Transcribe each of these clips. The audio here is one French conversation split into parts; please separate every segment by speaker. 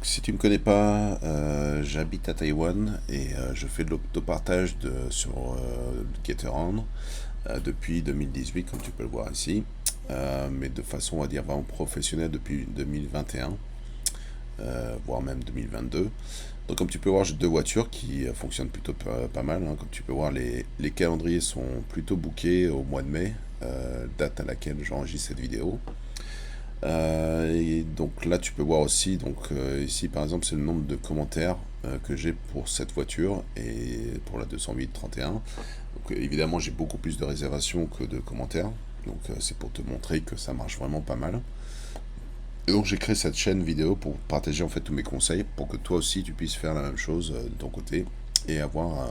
Speaker 1: si tu ne me connais pas, j'habite à Taïwan et je fais de l'autopartage sur GetAround depuis 2018, comme tu peux le voir ici, mais de façon, on va dire, vraiment professionnelle depuis 2021, voire même 2022. Donc, comme tu peux voir, j'ai deux voitures qui fonctionnent plutôt pas mal, hein. Comme tu peux voir, les calendriers sont plutôt bookés au mois de mai, date à laquelle j'enregistre cette vidéo. Et donc là, tu peux voir aussi, donc ici par exemple, c'est le nombre de commentaires que j'ai pour cette voiture et pour la 208-31. Donc évidemment, j'ai beaucoup plus de réservations que de commentaires. Donc c'est pour te montrer que ça marche vraiment pas mal. Et donc j'ai créé cette chaîne vidéo pour partager en fait tous mes conseils pour que toi aussi tu puisses faire la même chose de ton côté et avoir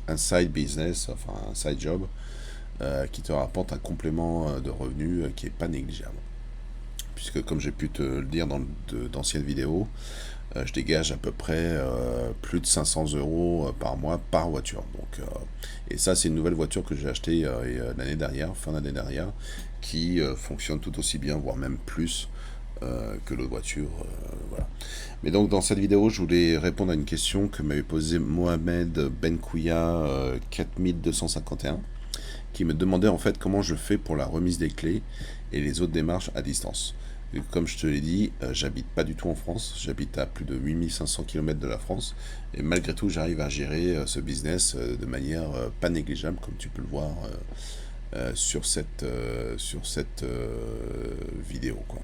Speaker 1: un side business, enfin un side job qui te rapporte un complément de revenus qui est pas négligeable, puisque comme j'ai pu te le dire dans d'anciennes vidéos, je dégage à peu près plus de 500 euros par mois par voiture. Donc, et ça, c'est une nouvelle voiture que j'ai achetée l'année dernière, fin d'année dernière, qui fonctionne tout aussi bien, voire même plus que l'autre voiture. Voilà. Mais donc, dans cette vidéo, je voulais répondre à une question que m'avait posée Mohamed Benkouya 4251, qui me demandait en fait comment je fais pour la remise des clés et les autres démarches à distance. Et comme je te l'ai dit, j'habite pas du tout en France, j'habite à plus de 8500 km de la France, et malgré tout j'arrive à gérer ce business de manière pas négligeable, comme tu peux le voir sur cette vidéo, quoi.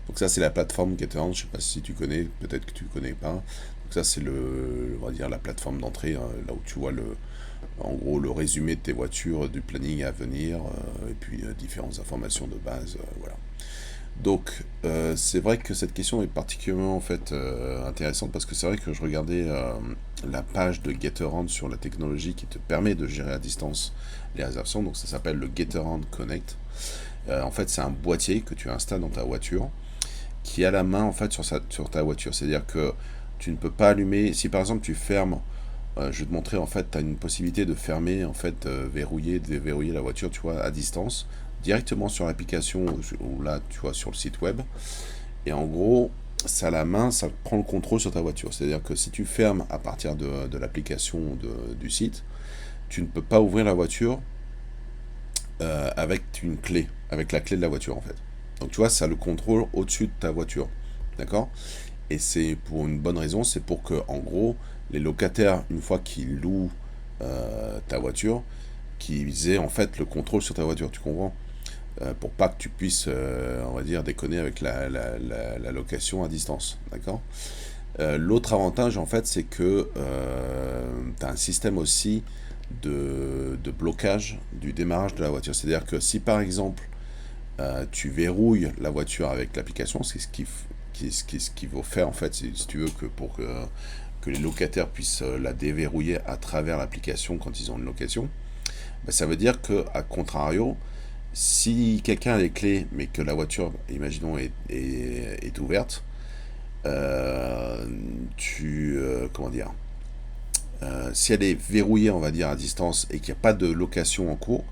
Speaker 1: Donc ça c'est la plateforme GetAround, je sais pas si tu connais, peut-être que tu connais pas. Donc ça c'est on va dire la plateforme d'entrée, hein, là où tu vois en gros le résumé de tes voitures, du planning à venir, et puis différentes informations de base, voilà. Donc c'est vrai que cette question est particulièrement en fait intéressante, parce que c'est vrai que je regardais la page de GetAround sur la technologie qui te permet de gérer à distance les réservations. Donc ça s'appelle le GetAround Connect. En fait c'est un boîtier que tu installes dans ta voiture qui a la main en fait sur ta voiture. C'est-à-dire que tu ne peux pas allumer, si par exemple tu fermes, je vais te montrer, en fait, tu as une possibilité de fermer, en fait, verrouiller, déverrouiller la voiture, tu vois, à distance, directement sur l'application, ou là, tu vois, sur le site web. Et en gros, ça, la main, ça prend le contrôle sur ta voiture. C'est-à-dire que si tu fermes à partir de l'application du site, tu ne peux pas ouvrir la voiture avec une clé, avec la clé de la voiture, en fait. Donc, tu vois, ça a le contrôle au-dessus de ta voiture. D'accord? Et c'est pour une bonne raison, c'est pour que, en gros, les locataires, une fois qu'ils louent ta voiture, qu'ils aient en fait le contrôle sur ta voiture, tu comprends? Pour pas que tu puisses, on va dire, déconner avec la location à distance, d'accord? L'autre avantage, en fait, c'est que tu as un système aussi de blocage du démarrage de la voiture. C'est-à-dire que si, par exemple, tu verrouilles la voiture avec l'application, c'est ce qu'il faut faire en fait, si tu veux, que pour que les locataires puissent la déverrouiller à travers l'application quand ils ont une location. Ben, ça veut dire que, à contrario, si quelqu'un a les clés mais que la voiture, imaginons, est ouverte, comment dire, si elle est verrouillée, on va dire, à distance, et qu'il n'y a pas de location en cours,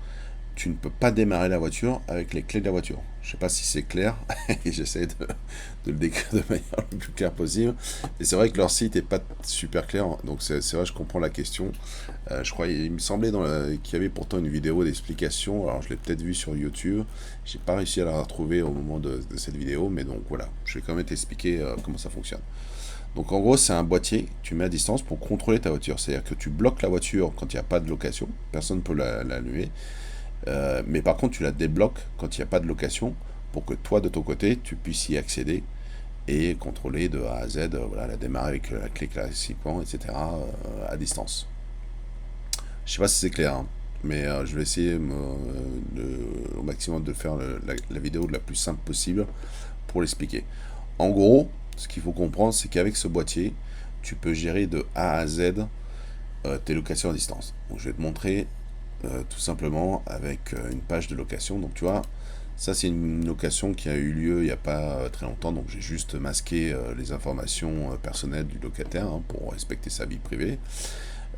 Speaker 1: tu ne peux pas démarrer la voiture avec les clés de la voiture. Je ne sais pas si c'est clair, et j'essaie de le décrire de manière le plus claire possible. Et c'est vrai que leur site n'est pas super clair, donc c'est vrai, je comprends la question. Je crois, il me semblait qu'il y avait pourtant une vidéo d'explication, alors je l'ai peut-être vue sur YouTube, j'ai pas réussi à la retrouver au moment de cette vidéo, mais donc voilà, je vais quand même t'expliquer comment ça fonctionne. Donc en gros, c'est un boîtier que tu mets à distance pour contrôler ta voiture. C'est-à-dire que tu bloques la voiture quand il n'y a pas de location, personne ne peut l'allumer. Mais par contre, tu la débloques quand il n'y a pas de location pour que toi, de ton côté, tu puisses y accéder et contrôler de A à Z, voilà, la démarrer avec la clé classiquement, etc., à distance. Je sais pas si c'est clair, hein, mais je vais essayer au maximum de faire la vidéo de la plus simple possible pour l'expliquer. En gros, ce qu'il faut comprendre, c'est qu'avec ce boîtier, tu peux gérer de A à Z tes locations à distance. Donc, je vais te montrer tout simplement avec une page de location. Donc tu vois, ça c'est une location qui a eu lieu il n'y a pas très longtemps, donc j'ai juste masqué les informations personnelles du locataire, hein, pour respecter sa vie privée.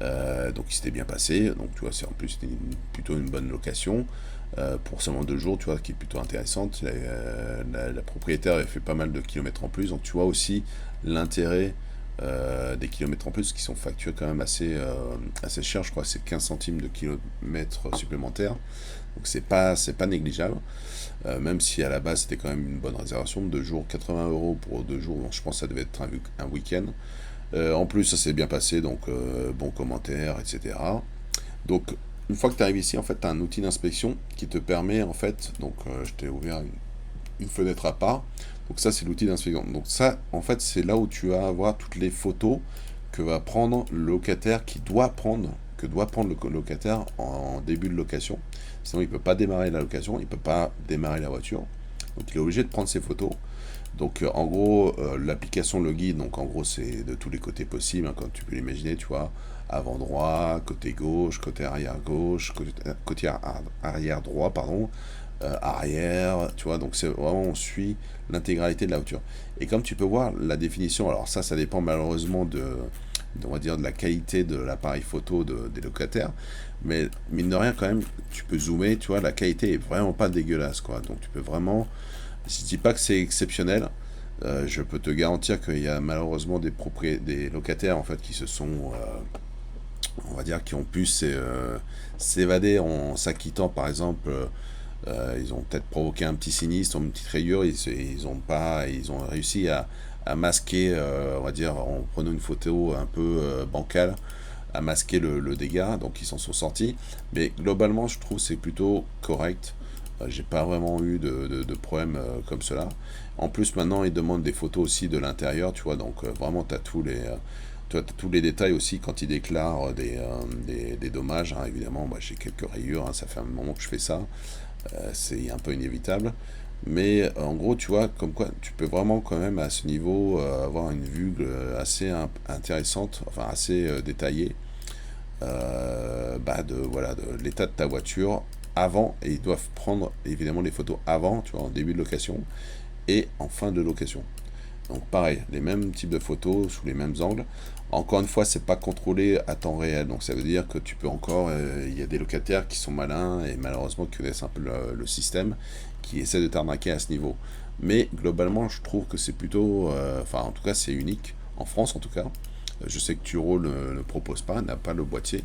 Speaker 1: Donc il s'était bien passé, donc tu vois, c'est en plus plutôt une bonne location. pour seulement 2 jours, tu vois, qui est plutôt intéressante. La propriétaire elle fait pas mal de kilomètres en plus, donc tu vois aussi l'intérêt des kilomètres en plus qui sont facturés quand même assez cher, je crois que c'est 15 centimes de kilomètres supplémentaires, donc c'est pas négligeable, même si à la base c'était quand même une bonne réservation, 2 jours, 80 € pour 2 jours, donc je pense que ça devait être un week-end. En plus ça s'est bien passé, donc bon commentaire, etc. Donc, une fois que tu arrives ici, en fait, tu as un outil d'inspection qui te permet, en fait, donc je t'ai ouvert une fenêtre à part. Donc ça, c'est l'outil d'inspection. Donc ça, en fait, c'est là où tu vas avoir toutes les photos que va prendre le locataire, que doit prendre le locataire en début de location. Sinon, il ne peut pas démarrer la location, il ne peut pas démarrer la voiture. Donc il est obligé de prendre ses photos. Donc en gros, l'application le guide, donc en gros c'est de tous les côtés possibles, hein, comme tu peux l'imaginer, tu vois, avant droit, côté gauche, côté arrière droit, pardon, arrière, tu vois, donc c'est vraiment, on suit l'intégralité de la voiture. Et comme tu peux voir, la définition, alors ça dépend malheureusement on va dire, de la qualité de l'appareil photo des locataires, mais mine de rien quand même, tu peux zoomer, tu vois, la qualité est vraiment pas dégueulasse, quoi, donc tu peux vraiment, je dis pas que c'est exceptionnel. Je peux te garantir qu'il y a malheureusement des locataires en fait qui se sont, on va dire, qui ont pu s'évader en s'acquittant, par exemple. Ils ont peut-être provoqué un petit sinistre, une petite rayure. Ils ont réussi à masquer, on va dire, en prenant une photo un peu bancale, à masquer le dégât. Donc ils s'en sont sortis. Mais globalement, je trouve que c'est plutôt correct. J'ai pas vraiment eu de problème comme cela. En plus, maintenant, ils demandent des photos aussi de l'intérieur, tu vois. Donc, vraiment, t'as tous les détails aussi quand ils déclarent des dommages, hein. Évidemment, moi, j'ai quelques rayures, hein, ça fait un moment que je fais ça. C'est un peu inévitable. Mais en gros, tu vois, comme quoi, tu peux vraiment quand même à ce niveau avoir une vue assez intéressante, enfin assez détaillée, voilà, de l'état de ta voiture avant, et ils doivent prendre évidemment les photos avant, tu vois, en début de location et en fin de location. Donc pareil, les mêmes types de photos sous les mêmes angles. Encore une fois, c'est pas contrôlé à temps réel, donc ça veut dire que tu peux encore, il y a des locataires qui sont malins et malheureusement qui connaissent un peu le système, qui essaient de t'arnaquer à ce niveau. Mais globalement, je trouve que c'est plutôt, enfin en tout cas, c'est unique en France en tout cas. Je sais que Turo ne propose pas, n'a pas le boîtier.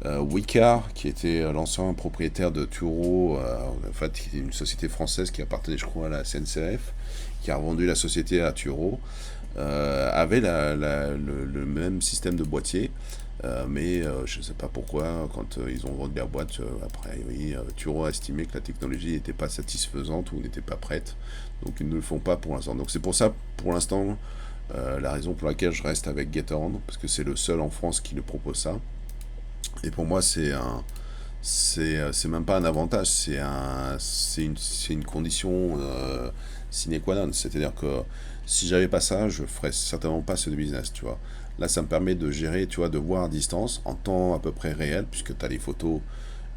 Speaker 1: Wicar, qui était l'ancien propriétaire de Turo, en fait, qui est une société française qui appartenait, je crois, à la SNCF, qui a revendu la société à Turo, avait le même système de boîtier, mais je ne sais pas pourquoi, quand ils ont vendu la boîte, après, oui, Turo a estimé que la technologie n'était pas satisfaisante ou n'était pas prête, donc ils ne le font pas pour l'instant. Donc c'est pour ça, pour l'instant, la raison pour laquelle je reste avec Getaround, parce que c'est le seul en France qui le propose ça. Et pour moi, c'est même pas un avantage, c'est une condition sine qua non. C'est-à-dire que si j'avais pas ça, je ferais certainement pas ce business, tu vois. Là, ça me permet de gérer, tu vois, de voir à distance, en temps à peu près réel, puisque tu as les photos.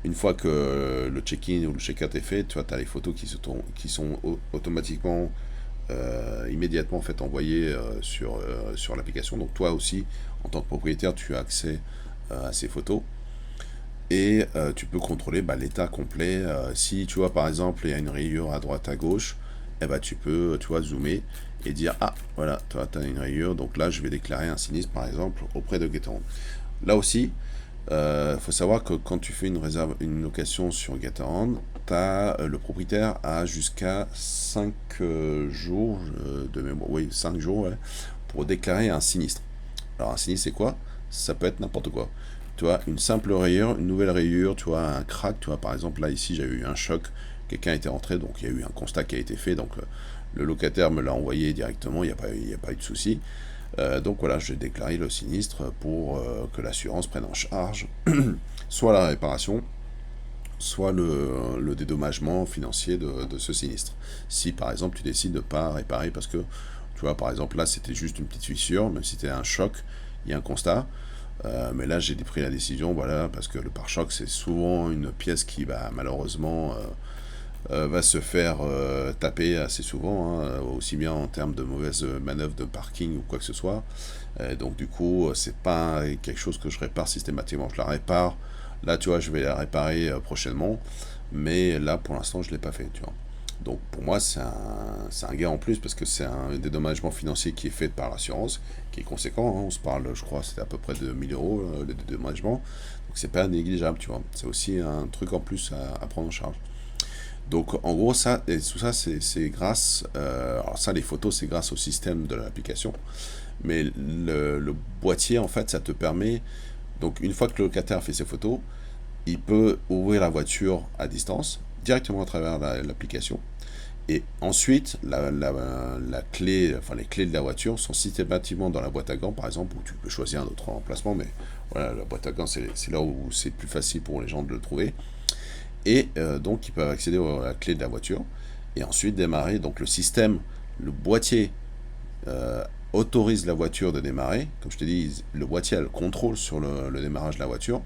Speaker 1: Une fois que le check-in ou le check-out est fait, tu vois, tu as les photos qui sont automatiquement, immédiatement en fait, envoyées sur l'application. Donc toi aussi, en tant que propriétaire, tu as accès à ces photos. Et tu peux contrôler l'état complet. Si tu vois par exemple il y a une rayure à droite à gauche, eh ben, tu peux, tu vois, zoomer et dire ah voilà, tu as une rayure, donc là je vais déclarer un sinistre par exemple auprès de Getaround. Là aussi, faut savoir que quand tu fais une location sur Getaround, le propriétaire a jusqu'à 5 jours de mémoire, oui 5 jours, ouais, pour déclarer un sinistre. Alors un sinistre c'est quoi? Ça peut être n'importe quoi. Tu vois, une simple rayure, une nouvelle rayure, tu vois, un crack, tu vois, par exemple, là, ici, j'avais eu un choc, quelqu'un était rentré, donc il y a eu un constat qui a été fait, donc le locataire me l'a envoyé directement, il n'y a pas eu de souci. Donc voilà, j'ai déclaré le sinistre pour que l'assurance prenne en charge soit la réparation, soit le dédommagement financier de ce sinistre. Si par exemple tu décides de ne pas réparer parce que, tu vois, par exemple là c'était juste une petite fissure, même si c'était un choc, il y a un constat. Mais là, j'ai pris la décision, voilà, parce que le pare-choc, c'est souvent une pièce qui, malheureusement, va se faire taper assez souvent, hein, aussi bien en termes de mauvaises manœuvres de parking ou quoi que ce soit. Donc, du coup, c'est pas quelque chose que je répare systématiquement. Je la répare. Là, tu vois, je vais la réparer prochainement. mais là, pour l'instant, je ne l'ai pas fait, tu vois. Donc pour moi, c'est un gain en plus parce que c'est un dédommagement financier qui est fait par l'assurance, qui est conséquent, hein. On se parle, je crois, c'était à peu près de 1000 euros le dédommagement. Donc c'est pas négligeable, tu vois. C'est aussi un truc en plus à prendre en charge. Donc en gros, ça, et tout ça, c'est grâce. Alors ça, les photos, c'est grâce au système de l'application. Mais le boîtier, en fait, ça te permet. Donc une fois que le locataire fait ses photos, il peut ouvrir la voiture à distance, directement à travers l'application. Et ensuite, la clé, enfin les clés de la voiture sont systématiquement dans la boîte à gants, par exemple, où tu peux choisir un autre emplacement, mais voilà, la boîte à gants, c'est là où c'est plus facile pour les gens de le trouver. Et donc, ils peuvent accéder à la clé de la voiture et ensuite démarrer. Donc, le système, le boîtier euh, autorise la voiture de démarrer. Comme je te dis, le boîtier a le contrôle sur le démarrage de la voiture.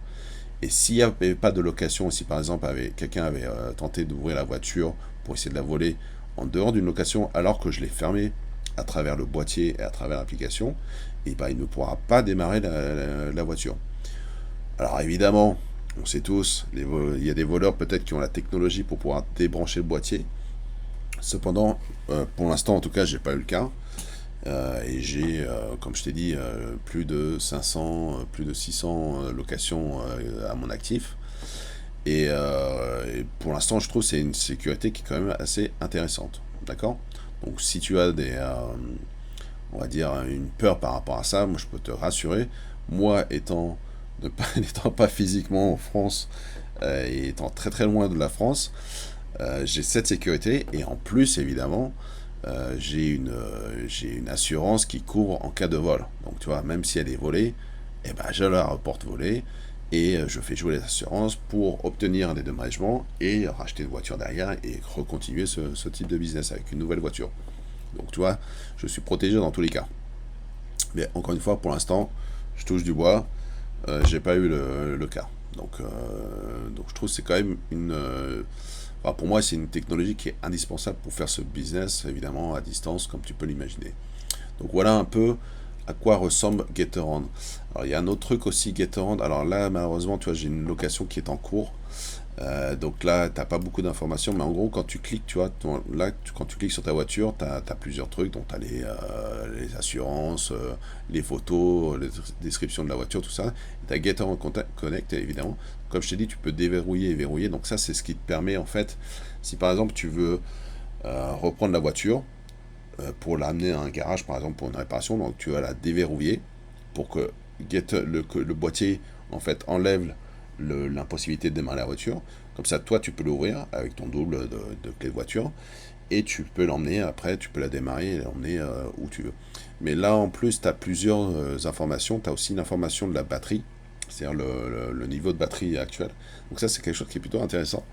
Speaker 1: Et s'il n'y avait pas de location, si par exemple quelqu'un avait tenté d'ouvrir la voiture pour essayer de la voler en dehors d'une location, alors que je l'ai fermée à travers le boîtier et à travers l'application, et ben, il ne pourra pas démarrer la voiture. Alors évidemment, on sait tous, il y a des voleurs peut-être qui ont la technologie pour pouvoir débrancher le boîtier. Cependant, pour l'instant en tout cas, j'ai pas eu le cas. Et j'ai, comme je t'ai dit, plus de 500, plus de 600 locations à mon actif. Et pour l'instant, je trouve que c'est une sécurité qui est quand même assez intéressante. D'accord. Donc si tu as on va dire, une peur par rapport à ça, moi je peux te rassurer. Moi, n'étant pas physiquement en France et étant très très loin de la France, j'ai cette sécurité et en plus, évidemment, j'ai une assurance qui couvre en cas de vol. Donc tu vois, même si elle est volée, eh ben, je la reporte volée et je fais jouer les assurances pour obtenir un dédommagement et racheter une voiture derrière et recontinuer ce type de business avec une nouvelle voiture. Donc tu vois, je suis protégé dans tous les cas. Mais encore une fois, pour l'instant, je touche du bois, j'ai pas eu le cas. Donc je trouve que c'est quand même enfin, pour moi, c'est une technologie qui est indispensable pour faire ce business, évidemment, à distance, comme tu peux l'imaginer. Donc voilà un peu à quoi ressemble Getaround. Alors il y a un autre truc aussi, Getaround. Alors là, malheureusement, tu vois, j'ai une location qui est en cours. Donc là, t'as pas beaucoup d'informations, mais en gros, quand tu cliques, tu vois, quand tu cliques sur ta voiture, tu as plusieurs trucs. Donc, tu as les assurances, les photos, les descriptions de la voiture, tout ça. Tu as Get on Connect, évidemment. Comme je t'ai dit, tu peux déverrouiller et verrouiller. Donc, ça, c'est ce qui te permet, en fait, si par exemple, tu veux reprendre la voiture pour l'amener à un garage, par exemple, pour une réparation, donc tu vas la déverrouiller pour que le boîtier, en fait, enlève l'impossibilité de démarrer la voiture. Comme ça, toi, tu peux l'ouvrir avec ton double de clé de voiture et tu peux l'emmener après, tu peux la démarrer et l'emmener où tu veux. Mais là, en plus, tu as plusieurs informations. Tu as aussi l'information de la batterie, c'est-à-dire le niveau de batterie actuel. Donc ça, c'est quelque chose qui est plutôt intéressant.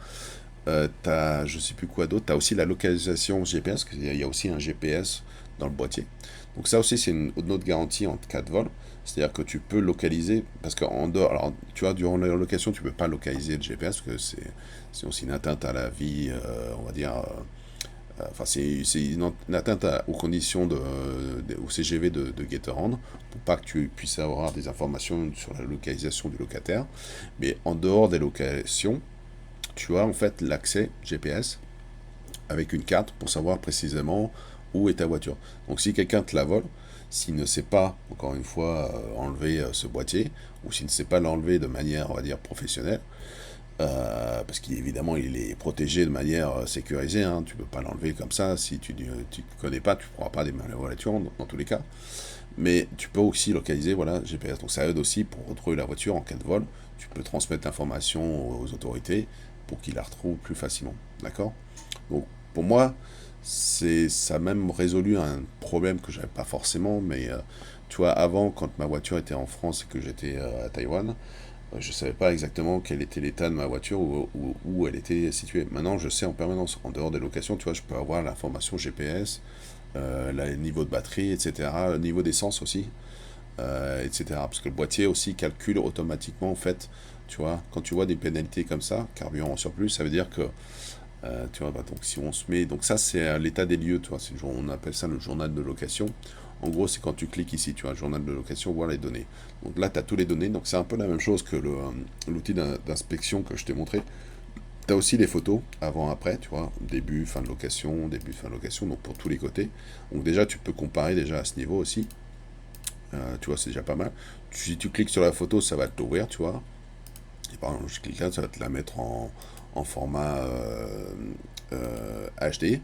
Speaker 1: T'as, je sais plus quoi d'autre, tu as aussi la localisation GPS, parce qu'il y a aussi un GPS dans le boîtier. Donc ça aussi, c'est une autre garantie en cas de vol. C'est-à-dire que tu peux localiser, parce qu'en dehors, alors tu vois, durant la location, tu peux pas localiser le GPS, parce que c'est aussi une atteinte à la vie, on va dire, enfin c'est une atteinte aux conditions au CGV de Getaround, pour pas que tu puisses avoir des informations sur la localisation du locataire. Mais en dehors des locations, tu as en fait l'accès GPS avec une carte pour savoir précisément où est ta voiture. Donc si quelqu'un te la vole, s'il ne sait pas, encore une fois, enlever ce boîtier, ou s'il ne sait pas l'enlever de manière, on va dire, professionnelle, parce qu'évidemment il est protégé de manière sécurisée, hein, tu ne peux pas l'enlever comme ça, si tu ne connais pas, tu ne pourras pas démarrer la voiture dans tous les cas. Mais tu peux aussi localiser, voilà, GPS. Donc ça aide aussi pour retrouver la voiture en cas de vol. Tu peux transmettre l'information aux autorités pour qu'ils la retrouvent plus facilement. D'accord. Donc pour moi, ça a même résolu un problème que j'avais pas forcément, mais tu vois, avant, quand ma voiture était en France et que j'étais à Taïwan, je savais pas exactement quel était l'état de ma voiture ou où elle était située. Maintenant, je sais en permanence, en dehors des locations, tu vois, je peux avoir l'information GPS, le niveau de batterie, etc., le niveau d'essence aussi, etc. Parce que le boîtier aussi calcule automatiquement, en fait, tu vois, quand tu vois des pénalités comme ça, carburant en surplus, ça veut dire que, tu vois, bah, donc si on se met, donc ça c'est l'état des lieux, tu vois, on appelle ça le journal de location. En gros, c'est quand tu cliques ici, tu vois, journal de location, voir les données. Donc là, tu as tous les données, donc c'est un peu la même chose que l'outil d'inspection que je t'ai montré. Tu as aussi les photos avant-après, tu vois, début, fin de location, début, fin de location, donc pour tous les côtés. Donc déjà, tu peux comparer déjà à ce niveau aussi. Tu vois, c'est déjà pas mal. Si tu cliques sur la photo, ça va t'ouvrir, tu vois. Et par exemple, je clique là, ça va te la mettre en format HD.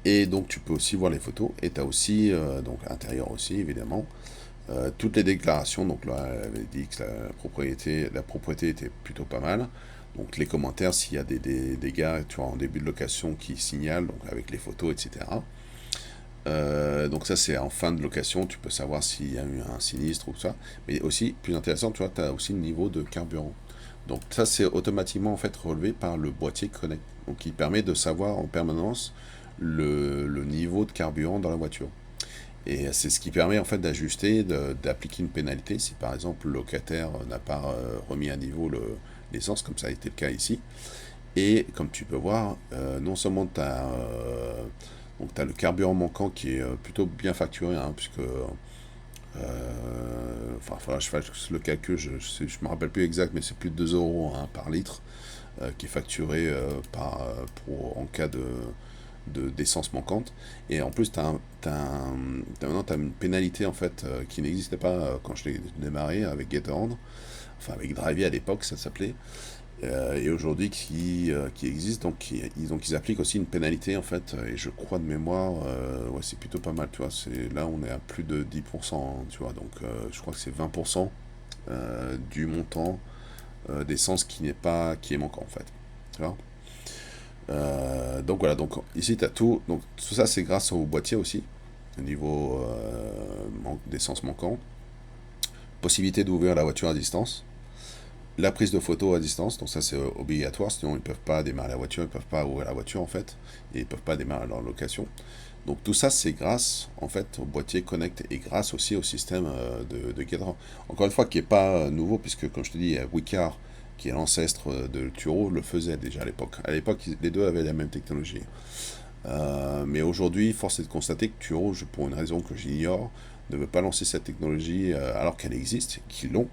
Speaker 1: Et donc, tu peux aussi voir les photos. Et tu as aussi, donc à l'intérieur aussi, évidemment, toutes les déclarations. Donc là, elle avait dit que la propriété était plutôt pas mal. Donc les commentaires, s'il y a des gars, tu vois, en début de location qui signalent, donc avec les photos, etc. Donc ça c'est en fin de location, tu peux savoir s'il y a eu un sinistre ou ça. Mais aussi, plus intéressant, tu vois, tu as aussi le niveau de carburant. Donc ça c'est automatiquement en fait relevé par le boîtier Connect. Donc qui permet de savoir en permanence le niveau de carburant dans la voiture. Et c'est ce qui permet en fait d'ajuster, d'appliquer une pénalité si par exemple le locataire n'a pas remis à niveau l'essence, comme ça a été le cas ici. Et comme tu peux voir, non seulement tu as, donc t'as le carburant manquant qui est plutôt bien facturé, hein, puisque enfin, faudra que je fasse le calcul, je me rappelle plus exact, mais c'est plus de 2 euros hein, par litre qui est facturé en cas d'essence manquante. Et en plus, maintenant, tu as une pénalité en fait qui n'existait pas quand je l'ai démarré avec Gatorand, enfin avec Drivey à l'époque, ça s'appelait. Et aujourd'hui qui existe, donc ils appliquent aussi une pénalité en fait, et je crois de mémoire, ouais, c'est plutôt pas mal, tu vois, là on est à plus de 10%, hein, tu vois, donc je crois que c'est 20% du montant d'essence qui est manquant en fait, tu vois. Donc voilà, donc ici tu as tout, donc tout ça c'est grâce au boîtier aussi, au niveau d'essence manquant, possibilité d'ouvrir la voiture à distance, la prise de photo à distance, donc ça c'est obligatoire, sinon ils peuvent pas démarrer la voiture, ils peuvent pas ouvrir la voiture en fait, et ils peuvent pas démarrer leur location. Donc tout ça c'est grâce en fait au boîtier Connect et grâce aussi au système de Gatorand. Encore une fois qui est pas nouveau puisque comme je te dis, Wicar qui est l'ancêtre de Turo le faisait déjà à l'époque. À l'époque les deux avaient la même technologie. Mais aujourd'hui, force est de constater que Turo, pour une raison que j'ignore, ne veut pas lancer cette technologie alors qu'elle existe, qu'ils l'ont.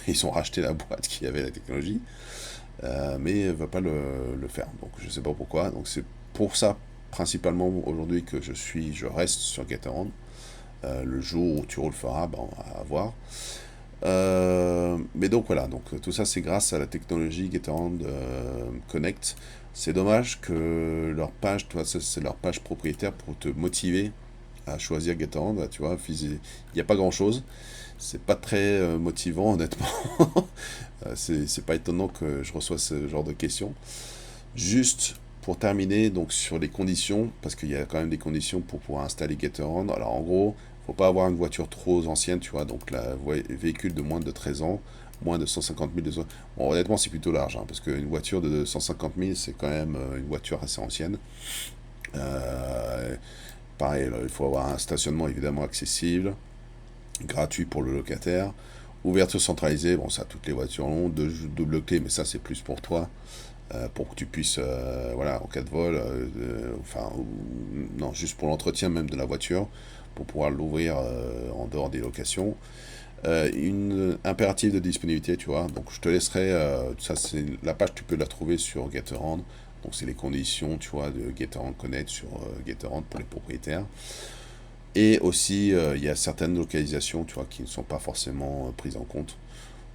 Speaker 1: Ils ont racheté la boîte qui avait la technologie, mais ne veut pas le faire. Donc je ne sais pas pourquoi. Donc c'est pour ça principalement aujourd'hui que je reste sur Gatorand. Le jour où Turo le fera, ben, on va voir. Mais donc voilà, donc tout ça c'est grâce à la technologie Gatorand Connect. C'est dommage que leur page, toi, c'est leur page propriétaire pour te motiver à choisir Gatorand. Bah, tu vois, il n'y a pas grand chose. C'est pas très motivant, honnêtement. C'est pas étonnant que je reçois ce genre de questions. Juste pour terminer, donc sur les conditions, parce qu'il y a quand même des conditions pour pouvoir installer Gatorand. Alors en gros, faut pas avoir une voiture trop ancienne, tu vois, donc véhicule de moins de 13 ans, moins de 150 000 de... Bon, honnêtement, c'est plutôt large, hein, parce qu'une voiture de 150 000, c'est quand même une voiture assez ancienne. Euh, Pareil, il faut avoir un stationnement évidemment accessible, gratuit pour le locataire. Ouverture centralisée, bon ça toutes les voitures l'ont, double clé, mais ça c'est plus pour toi, pour que tu puisses, voilà, en cas de vol, non, juste pour l'entretien même de la voiture, pour pouvoir l'ouvrir en dehors des locations. Une impérative de disponibilité, tu vois, donc je te laisserai, ça c'est la page, tu peux la trouver sur Gatorand, donc c'est les conditions, tu vois, de Gatorand Connect sur Gatorand pour les propriétaires. Et aussi, il y a certaines localisations, tu vois, qui ne sont pas forcément prises en compte.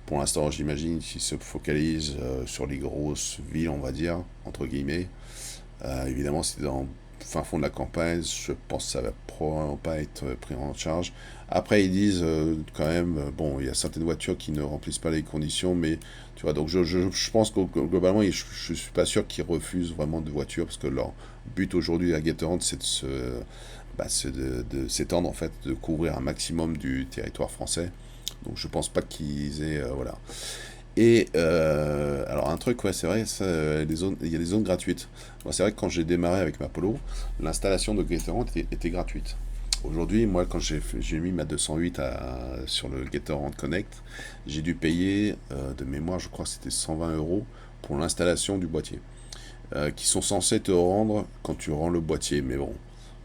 Speaker 1: Pour l'instant, j'imagine qu'ils se focalisent sur les grosses villes, on va dire, entre guillemets. Évidemment, si c'est dans le fin fond de la campagne, je pense que ça va probablement pas être pris en charge. Après, ils disent quand même, bon, il y a certaines voitures qui ne remplissent pas les conditions, mais tu vois, donc je pense que globalement, je suis pas sûr qu'ils refusent vraiment de voitures, parce que leur but aujourd'hui à Gatorand, c'est c'est de s'étendre en fait, de couvrir un maximum du territoire français. Donc je pense pas qu'ils aient voilà. Et alors un truc, ouais, c'est vrai, ça, il y a des zones gratuites. Moi, c'est vrai que quand j'ai démarré avec ma Polo, l'installation de Gatorand était gratuite. Aujourd'hui, moi, quand j'ai mis ma 208 sur le Gatorand Connect, j'ai dû payer de mémoire, je crois que c'était 120 euros pour l'installation du boîtier, qui sont censés te rendre quand tu rends le boîtier. Mais bon,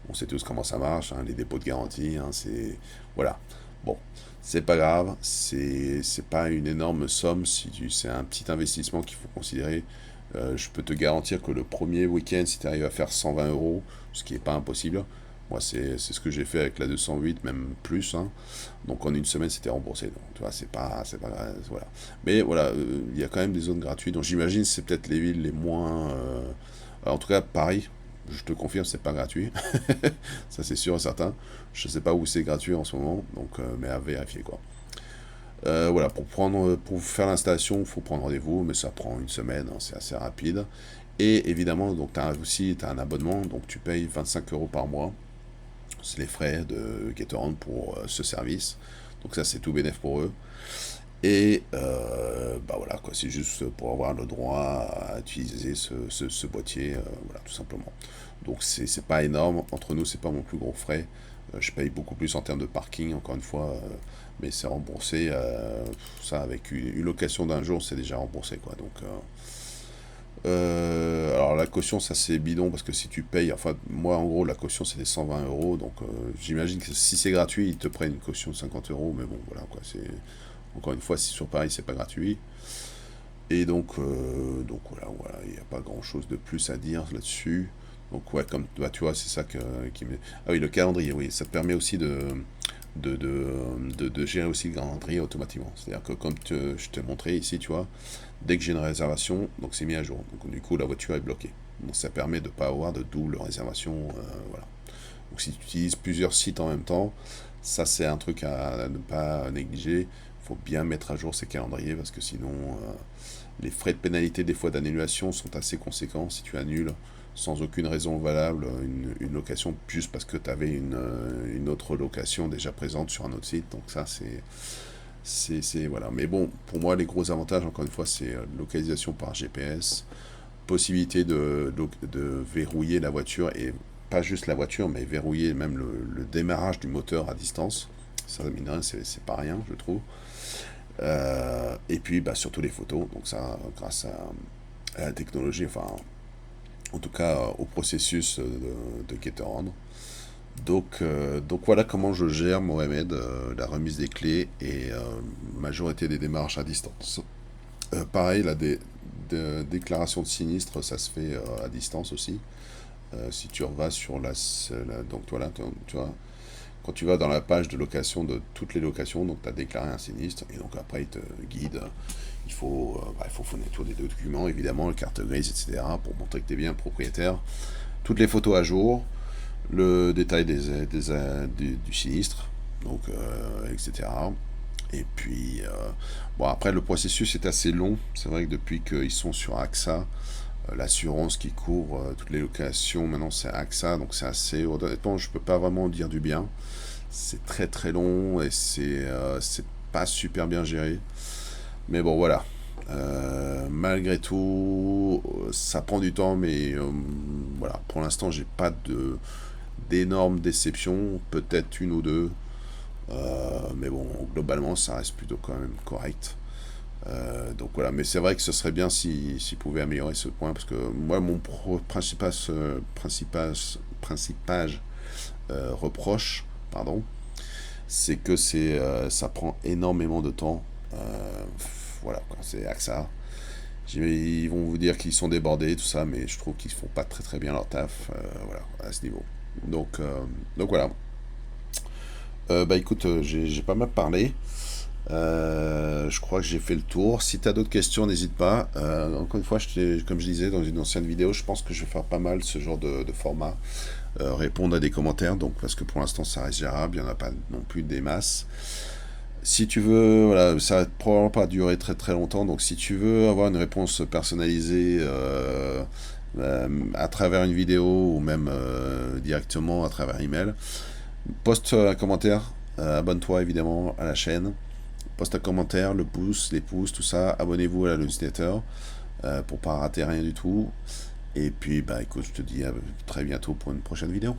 Speaker 1: on sait tous comment ça marche, hein, les dépôts de garantie, hein, c'est voilà. Bon, c'est pas grave, c'est pas une énorme somme, c'est un petit investissement qu'il faut considérer. Je peux te garantir que le premier week-end, si tu arrives à faire 120 euros, ce qui n'est pas impossible, moi c'est ce que j'ai fait avec la 208, même plus, hein. Donc en une semaine, c'était remboursé. Donc tu vois, c'est pas voilà. Mais voilà, il y a quand même des zones gratuites. Donc j'imagine que c'est peut-être les villes les moins. En tout cas, Paris, je te confirme, c'est pas gratuit. Ça c'est sûr et certain. Je sais pas où c'est gratuit en ce moment, donc mais à vérifier quoi. Voilà, pour faire l'installation, il faut prendre rendez-vous, mais ça prend une semaine, hein, c'est assez rapide. Et évidemment, donc tu as aussi un abonnement, donc tu payes 25 euros par mois. C'est les frais de GetAround pour ce service. Donc ça, c'est tout bénef pour eux. Et bah voilà, quoi, c'est juste pour avoir le droit à utiliser ce boîtier, voilà, tout simplement. Donc c'est pas énorme, entre nous, c'est pas mon plus gros frais. Je paye beaucoup plus en termes de parking, encore une fois, mais c'est remboursé. Ça, avec une location d'un jour, c'est déjà remboursé, quoi. Donc, alors la caution, ça c'est bidon parce que si tu payes, enfin moi en gros la caution c'est des 120 euros, donc j'imagine que si c'est gratuit ils te prennent une caution de 50 euros, mais bon voilà quoi, c'est encore une fois si sur Paris c'est pas gratuit. Et donc voilà, il n'y a pas grand chose de plus à dire là-dessus. Donc ouais, comme bah, tu vois, c'est ça qui me. Ah oui, le calendrier, oui, ça te permet aussi de gérer aussi le calendrier automatiquement. C'est-à-dire que comme je t'ai montré ici, tu vois, dès que j'ai une réservation, donc c'est mis à jour. Donc du coup, la voiture est bloquée. Donc ça permet de ne pas avoir de double réservation. Voilà. Donc si tu utilises plusieurs sites en même temps, ça c'est un truc à ne pas négliger. Il faut bien mettre à jour ces calendriers parce que sinon, les frais de pénalité des fois d'annulation sont assez conséquents si tu annules sans aucune raison valable une location juste parce que tu avais une autre location déjà présente sur un autre site. Donc ça c'est voilà. Mais bon, pour moi les gros avantages encore une fois c'est localisation par GPS, possibilité de verrouiller la voiture et pas juste la voiture mais verrouiller même le démarrage du moteur à distance. Ça mine de rien c'est pas rien je trouve. Et puis bah, surtout les photos, donc ça grâce à la technologie, enfin en tout cas au processus de GetAround. Donc voilà comment je gère Mohamed, la remise des clés et majorité des démarches à distance. Pareil, la déclaration de sinistre, ça se fait à distance aussi. Si tu vas sur donc voilà, tu vois, quand tu vas dans la page de location de toutes les locations, donc tu as déclaré un sinistre, et donc après il te guide. Il faut fournir des documents, évidemment, la carte grise, etc., pour montrer que tu es bien propriétaire. Toutes les photos à jour, le détail du sinistre, donc, etc. Et puis, bon, après, le processus est assez long. C'est vrai que depuis qu'ils sont sur AXA, l'assurance qui couvre toutes les locations, maintenant c'est AXA, donc c'est assez. Honnêtement, je peux pas vraiment dire du bien. C'est très très long et c'est pas super bien géré. Mais bon, voilà. Malgré tout, ça prend du temps, mais voilà. Pour l'instant, j'ai pas d'énormes déceptions, peut-être une ou deux. Mais bon, globalement, ça reste plutôt quand même correct. Donc voilà, mais c'est vrai que ce serait bien s'ils pouvaient améliorer ce point, parce que moi, mon principal reproche, pardon, c'est que ça prend énormément de temps. Voilà, quoi, c'est AXA. Ils vont vous dire qu'ils sont débordés, tout ça, mais je trouve qu'ils font pas très très bien leur taf, voilà, à ce niveau. Donc voilà. Bah écoute, j'ai pas mal parlé. Je crois que j'ai fait le tour. Si tu as d'autres questions, n'hésite pas. Encore une fois, comme je disais dans une ancienne vidéo, je pense que je vais faire pas mal ce genre de format. Répondre à des commentaires, donc parce que pour l'instant ça reste gérable, il n'y en a pas non plus des masses. Si tu veux, voilà, ça va probablement pas durer très très longtemps, donc si tu veux avoir une réponse personnalisée à travers une vidéo ou même directement à travers email, poste un commentaire, abonne-toi évidemment à la chaîne, poste un commentaire, le pouce, les pouces, tout ça, abonnez-vous à la newsletter pour pas rater rien du tout. Et puis bah écoute, je te dis à très bientôt pour une prochaine vidéo.